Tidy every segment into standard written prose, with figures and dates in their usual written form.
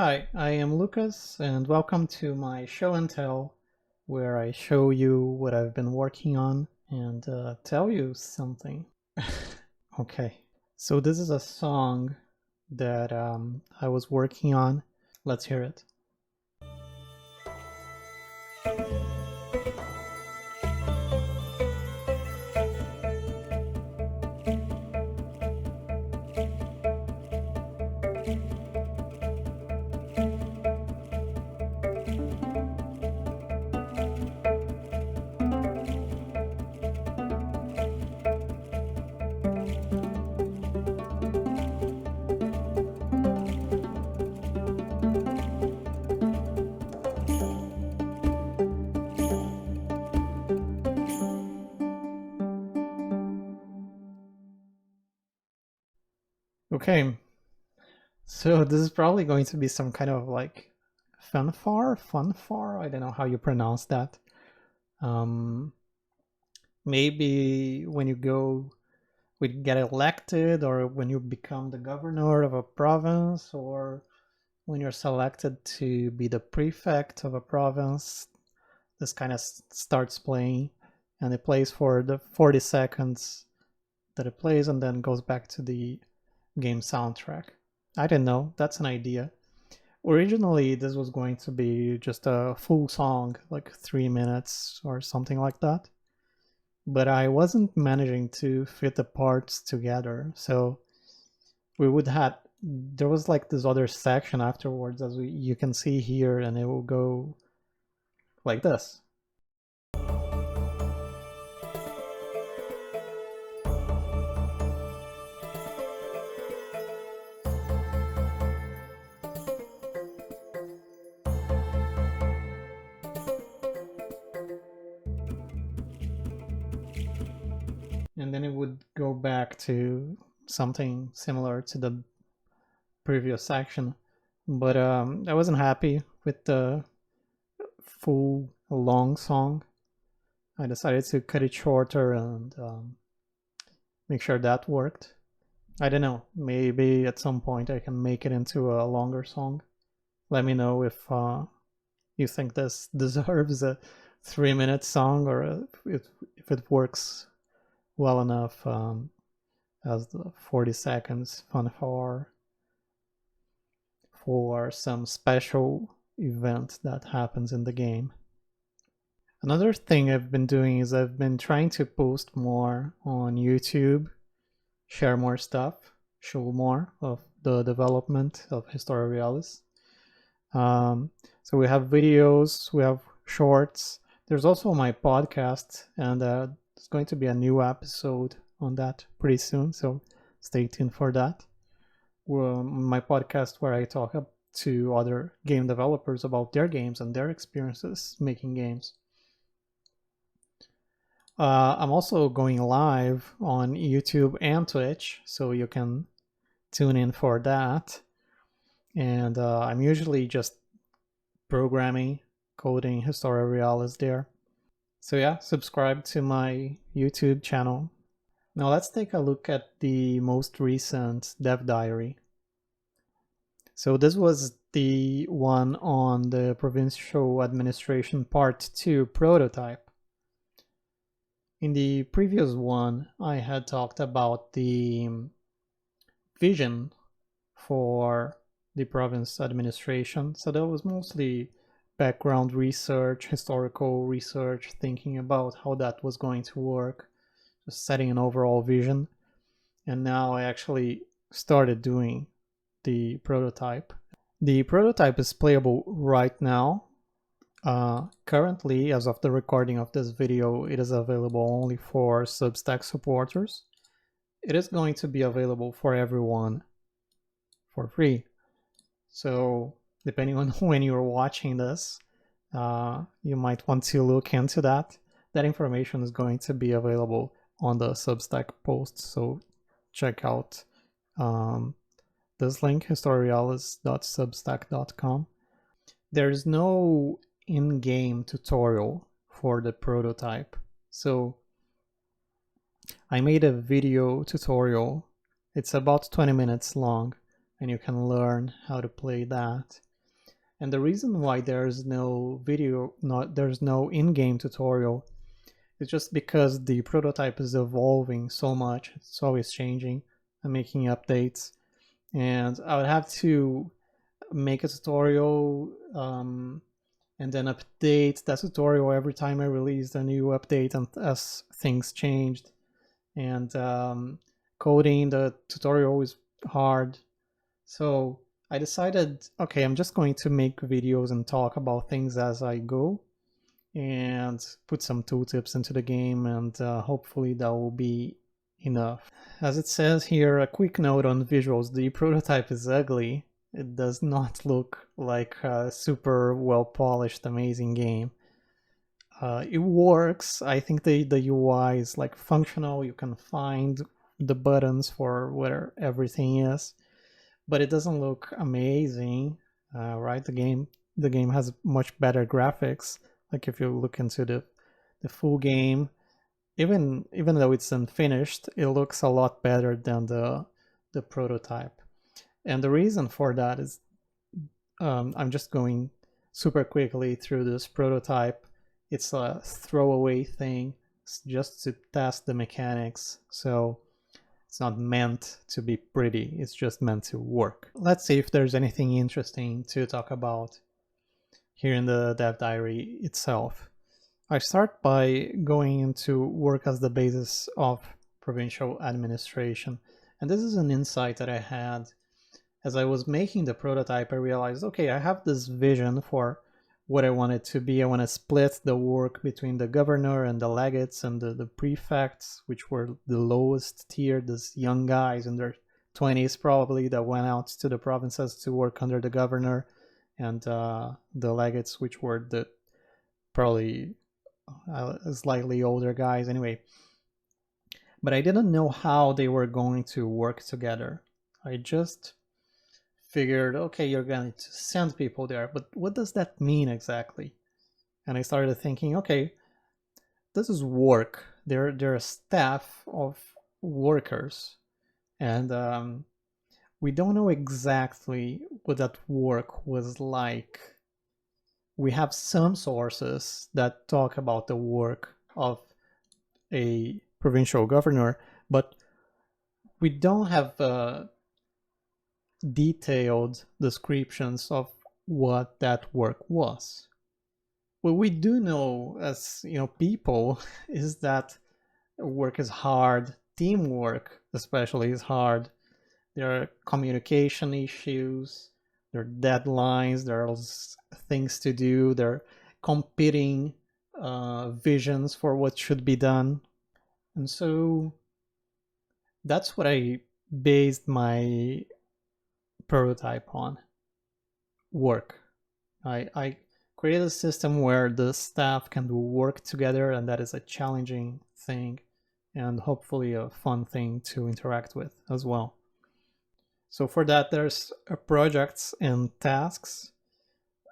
Hi, I am Lucas, and welcome to my show and tell, where I show you what I've been working on and tell you something. Okay, so this is a song that I was working on. Let's hear it. Okay, so this is probably going to be some kind of like funfar. I don't know how you pronounce that. Um, Maybe when you get elected, or when you become the governor of a province, or when you're selected to be the prefect of a province, this kind of starts playing, and it plays for the 40 seconds that it plays and then goes back to the game soundtrack. I don't know, that's an idea. Originally, this was going to be just a full song, like 3 minutes or something like that. But I wasn't managing to fit the parts together. So we would have there was like this other section afterwards, as you can see here, and it will go like this. And then it would go back to something similar to the previous section. But I wasn't happy with the full long song. I decided to cut it shorter and make sure that worked. I don't know, maybe at some point I can make it into a longer song. Let me know if you think this deserves a 3 minute song, or if it works well enough as the 40 seconds fanfare for some special event that happens in the game. Another thing I've been doing is I've been trying to post more on YouTube, share more stuff, show more of the development of Historia Realis. So we have videos, we have shorts. There's also my podcast, and there's going to be a new episode on that pretty soon. So stay tuned for that. My podcast, where I talk to other game developers about their games and their experiences making games. I'm also going live on YouTube and Twitch, so you can tune in for that. And I'm usually just programming, coding Historia Realis there. So yeah, subscribe to my YouTube channel. Now let's take a look at the most recent dev diary. So this was the one on the Provincial Administration Part 2 prototype. In the previous one, I had talked about the vision for the province administration. So that was mostly background research, historical research, thinking about how that was going to work, just setting an overall vision. And now I actually started doing the prototype. The prototype is playable right now. Currently, as of the recording of this video, it is available only for Substack supporters. It is going to be available for everyone for free. So depending on when you're watching this, you might want to look into that. That information is going to be available on the Substack post. So check out this link, historialis.substack.com. There's no in-game tutorial for the prototype. So I made a video tutorial. It's about 20 minutes long, and you can learn how to play that. And the reason why there's no video, there's no in-game tutorial, is just because the prototype is evolving so much. It's always changing and making updates. And I would have to make a tutorial and then update that tutorial every time I released a new update and as things changed. And coding the tutorial is hard. So I decided, okay, I'm just going to make videos and talk about things as I go and put some tooltips into the game, and hopefully that will be enough. As it says here, a quick note on visuals: the prototype is ugly. It does not look like a super well polished, amazing game. It works. I think the UI is like functional. You can find the buttons for where everything is, but it doesn't look amazing, right? The game has much better graphics. Like if you look into the full game, even though it's unfinished, it looks a lot better than the prototype. And the reason for that is I'm just going super quickly through this prototype. It's a throwaway thing. It's just to test the mechanics. So it's not meant to be pretty. It's just meant to work. Let's see if there's anything interesting to talk about here in the dev diary itself. I start by going into work as the basis of provincial administration. And this is an insight that I had as I was making the prototype. I realized, okay, I have this vision for what I want it to be. I want to split the work between the governor and the legates and the prefects, which were the lowest tier, these young guys in their 20s probably that went out to the provinces to work under the governor, and the legates, which were the probably slightly older guys anyway. But I didn't know how they were going to work together. I just figured, okay, you're going to send people there, but what does that mean exactly? And I started thinking, okay, this is work. They're a staff of workers, and we don't know exactly what that work was like. We have some sources that talk about the work of a provincial governor, but we don't have detailed descriptions of what that work was. What we do know as people is that work is hard, teamwork especially is hard. There are communication issues, there are deadlines, there are things to do, there are competing visions for what should be done. And so that's what I based my prototype on: work. I created a system where the staff can work together, and that is a challenging thing and hopefully a fun thing to interact with as well. So for that, there's projects and tasks.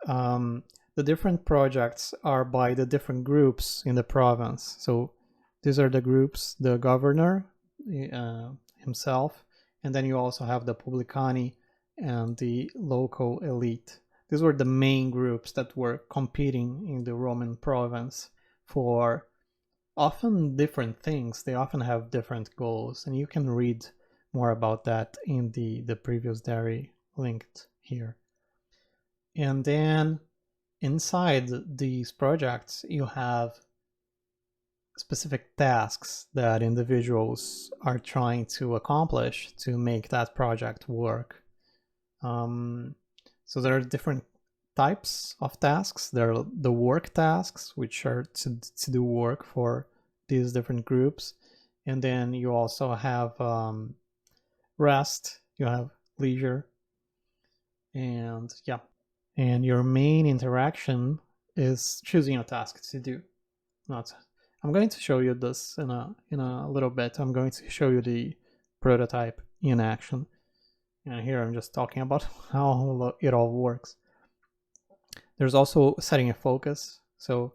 The different projects are by the different groups in the province. So these are the groups: the governor himself, and then you also have the publicani and the local elite. These were the main groups that were competing in the Roman province for often different things. They often have different goals, and you can read more about that in the previous diary linked here. And then inside these projects, you have specific tasks that individuals are trying to accomplish to make that project work. So there are different types of tasks. There are the work tasks, which are to do work for these different groups. And then you also have rest, you have leisure, and yeah. And your main interaction is choosing a task to do. I'm going to show you this in a little bit. I'm going to show you the prototype in action. And here I'm just talking about how it all works. There's also setting a focus. So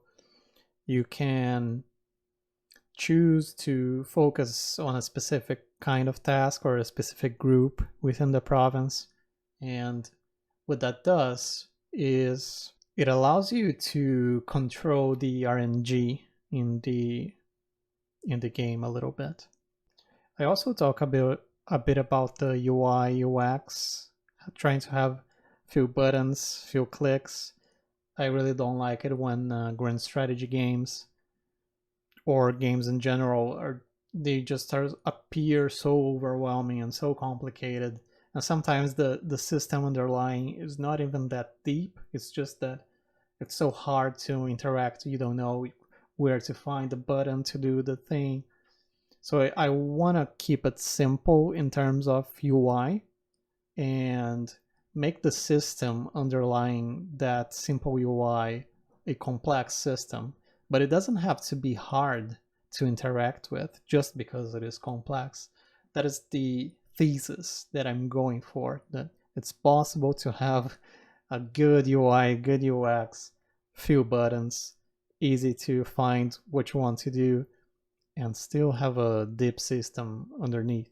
you can choose to focus on a specific kind of task or a specific group within the province. And what that does is it allows you to control the RNG in the game a little bit. I also talk a bit about the UI UX, trying to have few buttons, few clicks. I really don't like it when grand strategy games or games in general they just appear so overwhelming and so complicated. And sometimes the system underlying is not even that deep. It's just that it's so hard to interact. You don't know where to find the button to do the thing. So I want to keep it simple in terms of UI and make the system underlying that simple UI a complex system. But it doesn't have to be hard to interact with just because it is complex. That is the thesis that I'm going for, that it's possible to have a good UI, good UX, few buttons, easy to find what you want to do, and still have a deep system underneath.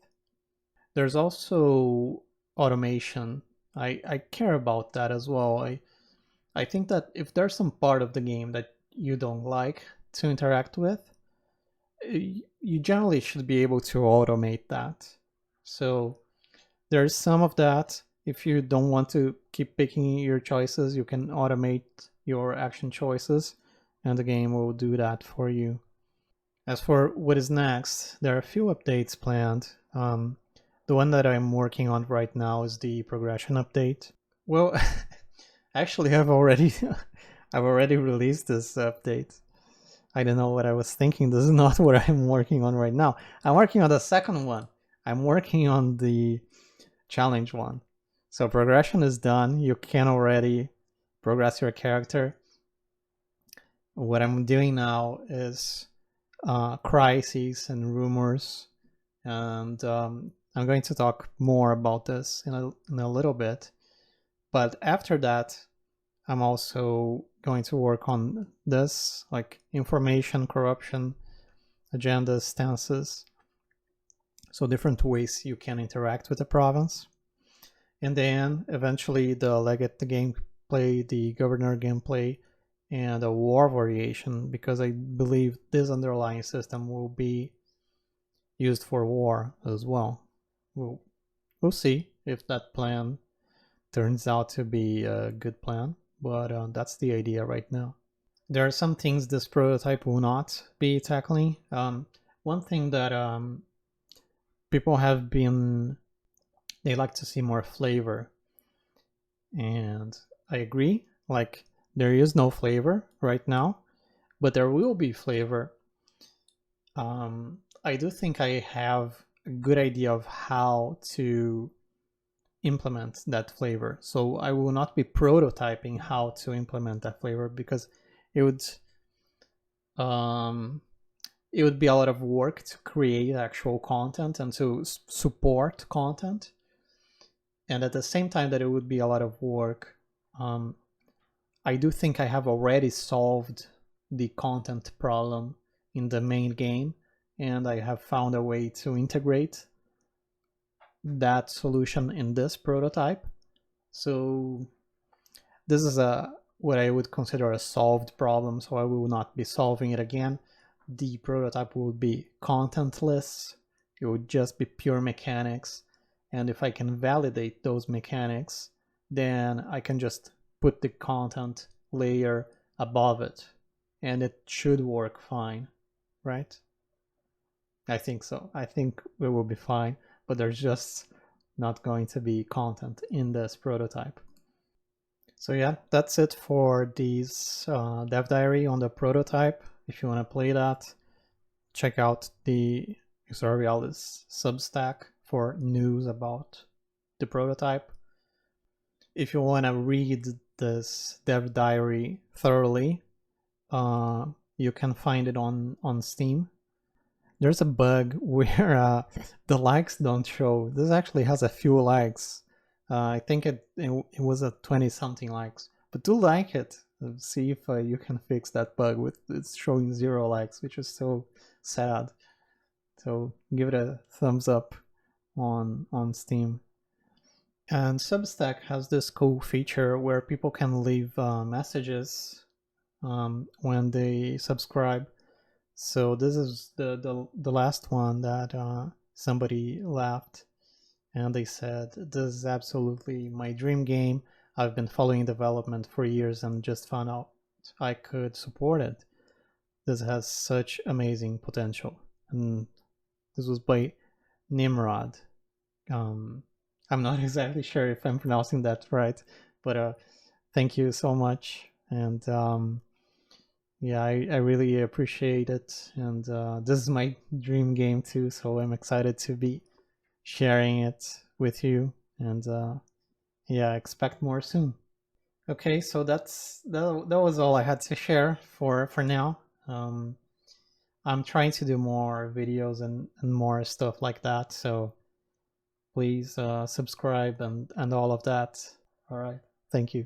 There's also automation. I care about that as well. I think that if there's some part of the game that you don't like to interact with, you generally should be able to automate that. So there's some of that. If you don't want to keep picking your choices, you can automate your action choices and the game will do that for you. As for what is next, there are a few updates planned. The one that I'm working on right now is the progression update. Well, actually, I've already released this update. I don't know what I was thinking. This is not what I'm working on right now. I'm working on the second one. I'm working on the challenge one. So progression is done. You can already progress your character. What I'm doing now is crises and rumors, and I'm going to talk more about this in a little bit. But after that, I'm also going to work on this, like information corruption, agendas, stances. So different ways you can interact with the province. And then eventually the legate the gameplay, the governor gameplay, and a war variation, because I believe this underlying system will be used for war as well. We'll see if that plan turns out to be a good plan, but that's the idea right now. There are some things this prototype will not be tackling. One thing that people have been, they like to see more flavor, and I agree. Like, there is no flavor right now, but there will be flavor. I do think I have a good idea of how to implement that flavor. So I will not be prototyping how to implement that flavor, because it would be a lot of work to create actual content and to support content, and at the same time that it would be a lot of work, I do think I have already solved the content problem in the main game, and I have found a way to integrate that solution in this prototype. So this is what I would consider a solved problem, so I will not be solving it again. The prototype will be contentless. It would just be pure mechanics, and if I can validate those mechanics, then I can just put the content layer above it, and it should work fine, right? I think so. I think we will be fine, but there's just not going to be content in this prototype. So yeah, that's it for this dev diary on the prototype. If you want to play that, check out the Exorbialis Substack for news about the prototype. If you want to read this dev diary thoroughly, you can find it on Steam. There's a bug where the likes don't show. This actually has a few likes. I think it was a 20 something likes, but do like it. See if you can fix that bug with it's showing 0 likes, which is so sad. So give it a thumbs up on Steam. And Substack has this cool feature where people can leave messages when they subscribe. So this is the last one that somebody left, and they said, "This is absolutely my dream game. I've been following development for years and just found out I could support it. This has such amazing potential." And this was by Nimrod. I'm not exactly sure if I'm pronouncing that right, but thank you so much. And yeah, I really appreciate it. And this is my dream game too, so I'm excited to be sharing it with you. And yeah, expect more soon. Okay, so that was all I had to share for now. I'm trying to do more videos and more stuff like that. So please subscribe and all of that. All right. Thank you.